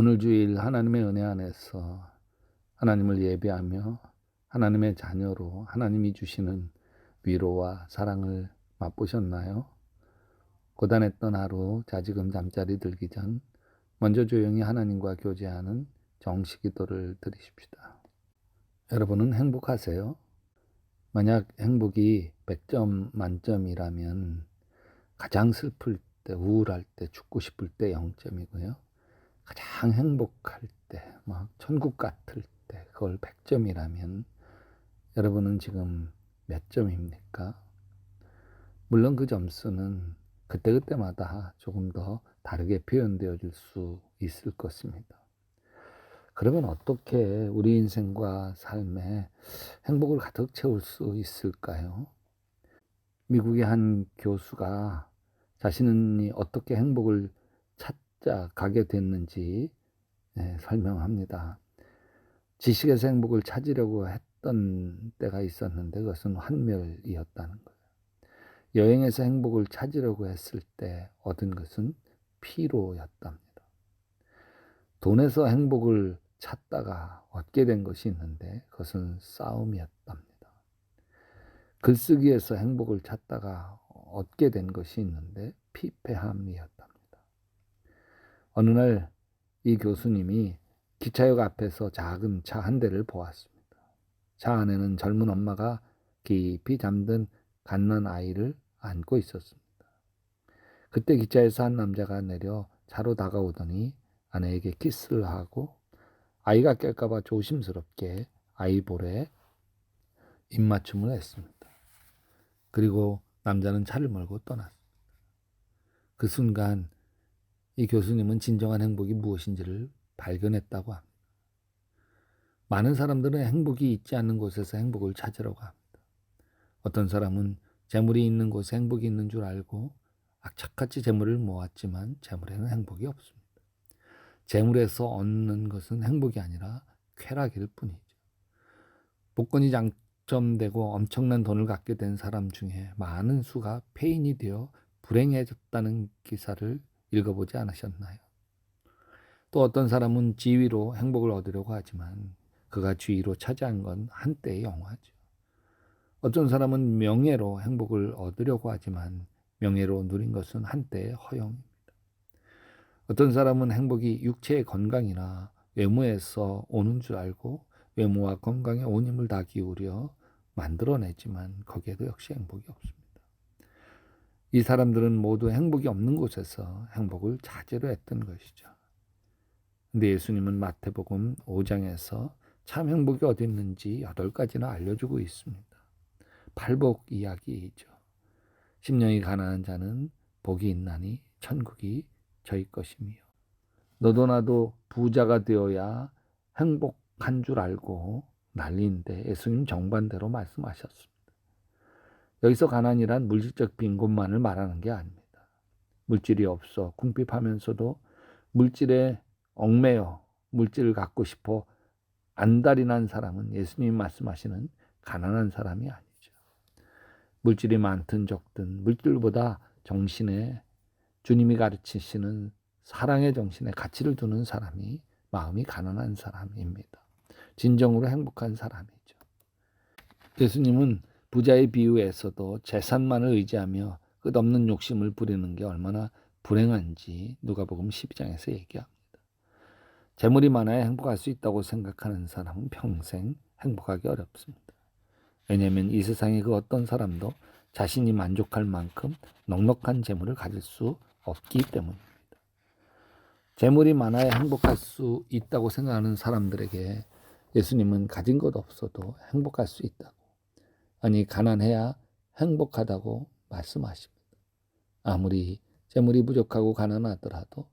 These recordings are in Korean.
오늘 주일 하나님의 은혜 안에서 하나님을 예배하며 하나님의 자녀로 하나님이 주시는 위로와 사랑을 맛보셨나요? 고단했던 하루 자지금 잠자리 들기 전 먼저 조용히 하나님과 교제하는 정식기도를 드리십시다. 여러분은 행복하세요? 만약 행복이 100점 만점이라면 가장 슬플 때, 우울할 때, 죽고 싶을 때 0점이고요. 가장 행복할 때, 막 천국 같을 때, 그걸 100점이라면 여러분은 지금 몇 점입니까? 물론 그 점수는 그때그때마다 조금 더 다르게 표현되어질 수 있을 것입니다. 그러면 어떻게 우리 인생과 삶에 행복을 가득 채울 수 있을까요? 미국의 한 교수가 자신이 어떻게 행복을 찾아가게 됐는지 설명합니다. 지식에서 행복을 찾으려고 했던 때가 있었는데 그것은 환멸이었다는 거예요. 여행에서 행복을 찾으려고 했을 때 얻은 것은 피로였답니다. 돈에서 행복을 찾다가 얻게 된 것이 있는데 그것은 싸움이었답니다. 글쓰기에서 행복을 찾다가 얻게 된 것이 있는데 피폐함이었답니다. 어느 날 이 교수님이 기차역 앞에서 작은 차 한 대를 보았습니다. 차 안에는 젊은 엄마가 깊이 잠든 갓난 아이를 안고 있었습니다. 그때 기차에서 한 남자가 내려 차로 다가오더니 아내에게 키스를 하고 아이가 깰까봐 조심스럽게 아이 볼에 입맞춤을 했습니다. 그리고 남자는 차를 몰고 떠났습니다. 그 순간 이 교수님은 진정한 행복이 무엇인지를 발견했다고 합니다. 많은 사람들은 행복이 있지 않는 곳에서 행복을 찾으려고 합니다. 어떤 사람은 재물이 있는 곳에 행복이 있는 줄 알고 악착같이 재물을 모았지만 재물에는 행복이 없습니다. 재물에서 얻는 것은 행복이 아니라 쾌락일 뿐이죠. 복권이 당첨되고 엄청난 돈을 갖게 된 사람 중에 많은 수가 폐인이 되어 불행해졌다는 기사를 읽어보지 않으셨나요? 또 어떤 사람은 지위로 행복을 얻으려고 하지만 그가 지위로 차지한 건 한때의 영화죠. 어떤 사람은 명예로 행복을 얻으려고 하지만 명예로 누린 것은 한때의 허영입니다. 어떤 사람은 행복이 육체의 건강이나 외모에서 오는 줄 알고 외모와 건강에 온 힘을 다 기울여 만들어내지만 거기에도 역시 행복이 없습니다. 이 사람들은 모두 행복이 없는 곳에서 행복을 찾으려 했던 것이죠. 근데 예수님은 마태복음 5장에서 참 행복이 어디 있는지 8가지나 알려주고 있습니다. 팔복 이야기이죠. 심령이 가난한 자는 복이 있나니 천국이 저희 것이며 너도 나도 부자가 되어야 행복한 줄 알고 난리인데 예수님 정반대로 말씀하셨습니다. 여기서 가난이란 물질적 빈곤만을 말하는 게 아닙니다. 물질이 없어 궁핍하면서도 물질에 얽매여 물질을 갖고 싶어 안달이 난 사람은 예수님이 말씀하시는 가난한 사람이 아니죠. 물질이 많든 적든 물질보다 정신에 주님이 가르치시는 사랑의 정신에 가치를 두는 사람이 마음이 가난한 사람입니다. 진정으로 행복한 사람이죠. 예수님은 부자의 비유에서도 재산만을 의지하며 끝없는 욕심을 부리는 게 얼마나 불행한지 누가복음 12장에서 얘기합니다. 재물이 많아야 행복할 수 있다고 생각하는 사람은 평생 행복하기 어렵습니다. 왜냐하면 이 세상의 그 어떤 사람도 자신이 만족할 만큼 넉넉한 재물을 가질 수 없기 때문입니다. 재물이 많아야 행복할 수 있다고 생각하는 사람들에게 예수님은 가진 것 없어도 행복할 수 있다고, 아니 가난해야 행복하다고 말씀하십니다. 아무리 재물이 부족하고 가난하더라도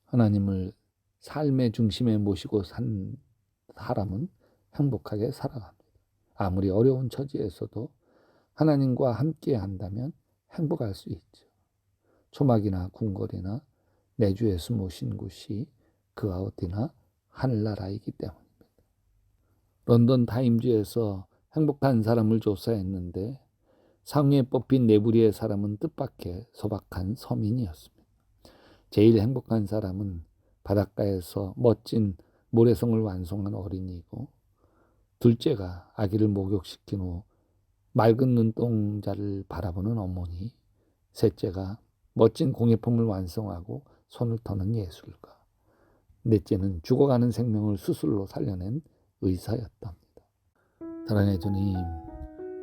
하나님을 삶의 중심에 모시고 산 사람은 행복하게 살아갑니다. 아무리 어려운 처지에서도 하나님과 함께 한다면 행복할 수 있죠. 초막이나 궁궐이나 내주에 숨으신 곳이 그와 어디나 하늘나라이기 때문입니다. 런던 타임즈에서 행복한 사람을 조사했는데 상위에 뽑힌 네 부류의 사람은 뜻밖의 소박한 서민이었습니다. 제일 행복한 사람은 바닷가에서 멋진 모래성을 완성한 어린이이고, 둘째가 아기를 목욕시킨 후 맑은 눈동자를 바라보는 어머니, 셋째가 멋진 공예품을 완성하고 손을 터는 예술가, 넷째는 죽어가는 생명을 수술로 살려낸 의사였답니다. 사랑의 주님,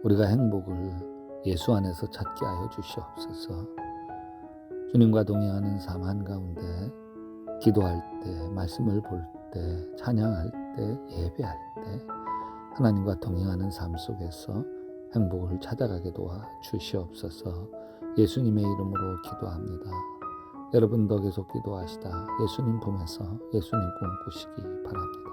우리가 행복을 예수 안에서 찾게 하여 주시옵소서. 주님과 동행하는 삶 한가운데 기도할 때, 말씀을 볼 때, 찬양할 때, 예배할 때 하나님과 동행하는 삶 속에서 행복을 찾아가게 도와 주시옵소서. 예수님의 이름으로 기도합니다. 여러분도 계속 기도하시다 예수님 품에서 예수님 꿈꾸시기 바랍니다.